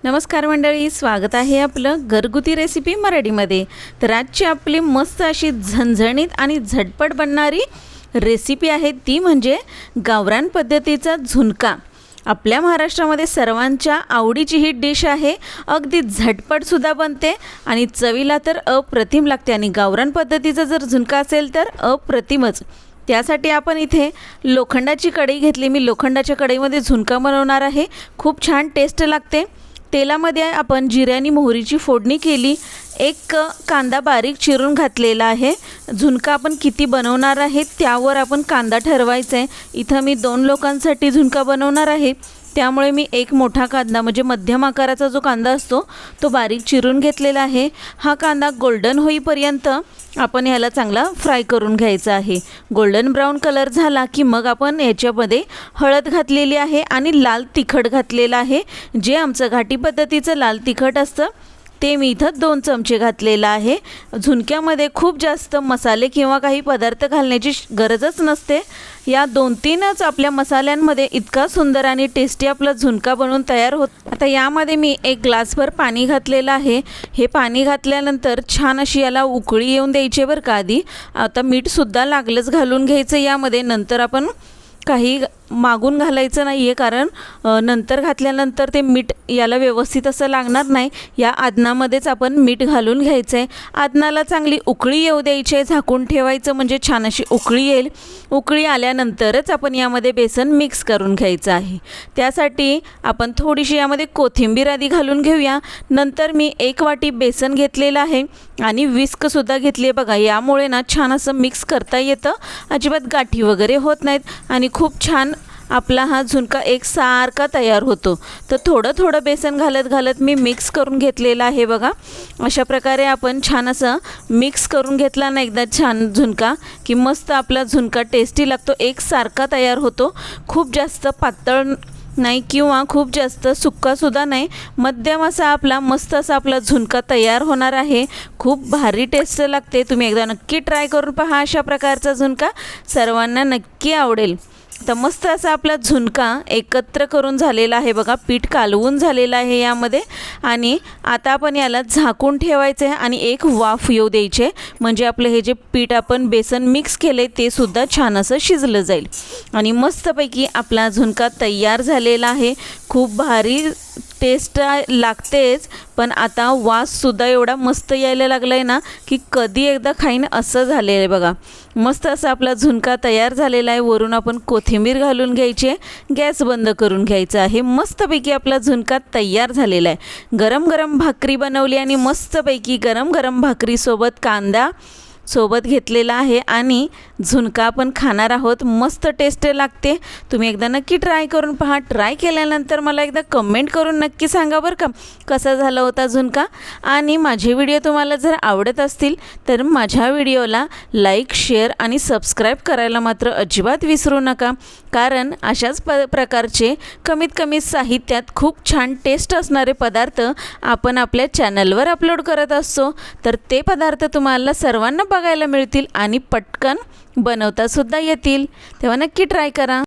नमस्कार मंडळी, स्वागत आहे आपलं घरगुती रेसिपी मराठीमध्ये। तर आजची आपली मस्त अशी झणझणीत आणि झटपट बनणारी रेसिपी आहे ती म्हणजे गावरान पद्धतीचा झुणका। आपल्या महाराष्ट्रामध्ये सर्वांच्या आवडीची ही डिश आहे। अगदी झटपट सुद्धा बनते आणि चवीला तर अप्रतिम लागते। आणि गावरान पद्धतीचा जर झुणका असेल तर अप्रतिमच। त्यासाठी आपण इथे लोखंडाची कढई घेतली। मी लोखंडाच्या कढईमध्ये झुणका बनवणार आहे। खूप छान टेस्ट लागते। तेलामध्ये आपण जिरे आणि मोहरीची फोडणी केली। एक कांदा बारीक चिरून घातलेला आहे। झुणका आपण किती बनवणार आहे त्यावर आपण कांदा ठरवायचा आहे। इथं मी 2 लोकांसाठी झुणका बनवणार आहे, त्यामुळे मी एक मोठा कांदा म्हणजे मध्यम आकाराचा जो कांदा असतो तो बारीक चिरून घेतलेला आहे। हा कांदा गोल्डन होईपर्यंत आपण याला चांगला फ्राय करून घ्यायचा आहे। गोल्डन ब्राउन कलर झाला की मग आपण याच्यामध्ये हळद घातलेली आहे आणि लाल तिखट घातलेलं आहे। जे आमचं घाटी पद्धतीचं लाल तिखट असतं ते मी इथं 2 चमचे घातलेलं आहे। झुणक्यामध्ये खूप जास्त मसाले किंवा काही पदार्थ घालण्याची गरजच नसते। या 2-3च आपल्या मसाल्यांमध्ये इतका सुंदर आणि टेस्टी आपला झुणका बनवून तयार होतो। आता यामध्ये मी 1 ग्लासभर पाणी घातलेलं आहे। हे पाणी घातल्यानंतर छान अशी याला उकळी येऊन द्यायची बरं का आधी। आता मीठसुद्धा लागलंच घालून घ्यायचं यामध्ये। नंतर आपण काही मागून घालायचं नाही आहे, कारण नंतर घातल्यानंतर ते मीठ याला व्यवस्थित असं लागणार नाही। या आदनामध्येच आपण मीठ घालून घ्यायचं आहे। आदनाला चांगली उकळी येऊ द्यायची आहे, झाकून ठेवायचं म्हणजे छान अशी उकळी येईल। उकळी आल्यानंतरच आपण यामध्ये बेसन मिक्स करून घ्यायचं आहे। त्यासाठी आपण थोडीशी यामध्ये कोथिंबीर आधी घालून घेऊया। नंतर मी 1 वाटी बेसन घेतलेलं आहे आणि विस्कसुद्धा घेतली आहे बघा। यामुळे ना छान असं मिक्स करता येतं, अजिबात गाठी वगैरे होत नाहीत आणि खूप छान आपला हा झुणका एकसारखा तयार होतो। तर थोडं थोडं बेसन घालत मी मिक्स करून घेतलेलं आहे बघा। अशा प्रकारे आपण छान असं मिक्स करून घेतला ना एकदा छान झुणका की मस्त आपला झुणका टेस्टी लागतो, एकसारखा तयार होतो। खूप जास्त पातळ नाही किंवा खूप जास्त सुक्कासुद्धा नाही, मध्यम असा आपला मस्त असा आपला झुणका तयार होणार आहे। खूप भारी टेस्ट लागते। तुम्ही एकदा नक्की ट्राय करून पहा। अशा प्रकारचा झुणका सर्वांना नक्की आवडेल। तर मस्त असा आपला झुणका एकत्र करून झालेला आहे बघा। पीठ कालवून झालेलं आहे यामध्ये। आणि आता आपण याला झाकून ठेवायचं आहे आणि एक वाफ येऊ द्यायचे, म्हणजे आपलं हे जे पीठ आपण बेसन मिक्स केले ते सुद्धा छान असं शिजलं जाईल। आणि मस्तपैकी आपला झुणका तयार झालेला आहे। खूप भारी टेस्ट लागतेच, पण आता वाससुद्धा एवढा मस्त यायला लागला आहे ना की कधी एकदा खाईन असं झालेलं आहे बघा। मस्त असा आपला झुणका तयार झालेला आहे। वरून आपण कोथिंबीर घालून घ्यायची आहे। गॅस बंद करून घ्यायचा आहे। मस्तपैकी आपला झुणका तयार झालेला आहे। गरम गरम भाकरी बनवली आणि मस्तपैकी गरम गरम भाकरीसोबत कांदा सोबत घेतलेला आहे आणि झुणका आपण खाणार आहोत। मस्त टेस्ट लागते। तुम्ही एकदा नक्की ट्राय करून पहा। ट्राय केल्यानंतर मला एकदा कमेंट करून नक्की सांगा बरं का कसा झाला होता झुणका। आणि माझे व्हिडिओ तुम्हाला जर आवडत असतील तर माझ्या व्हिडिओला लाईक, शेअर आणि सबस्क्राईब करायला मात्र अजिबात विसरू नका, कारण अशाच प्रकारचे कमीत कमी साहित्यात खूप छान टेस्ट असणारे पदार्थ आपण आपल्या चॅनलवर अपलोड करत असतो। तर ते पदार्थ तुम्हाला सर्वांना बघायला मिळतील आणि पटकन बनवता सुद्धा येतील। तेव्हा नक्की ट्राय करा।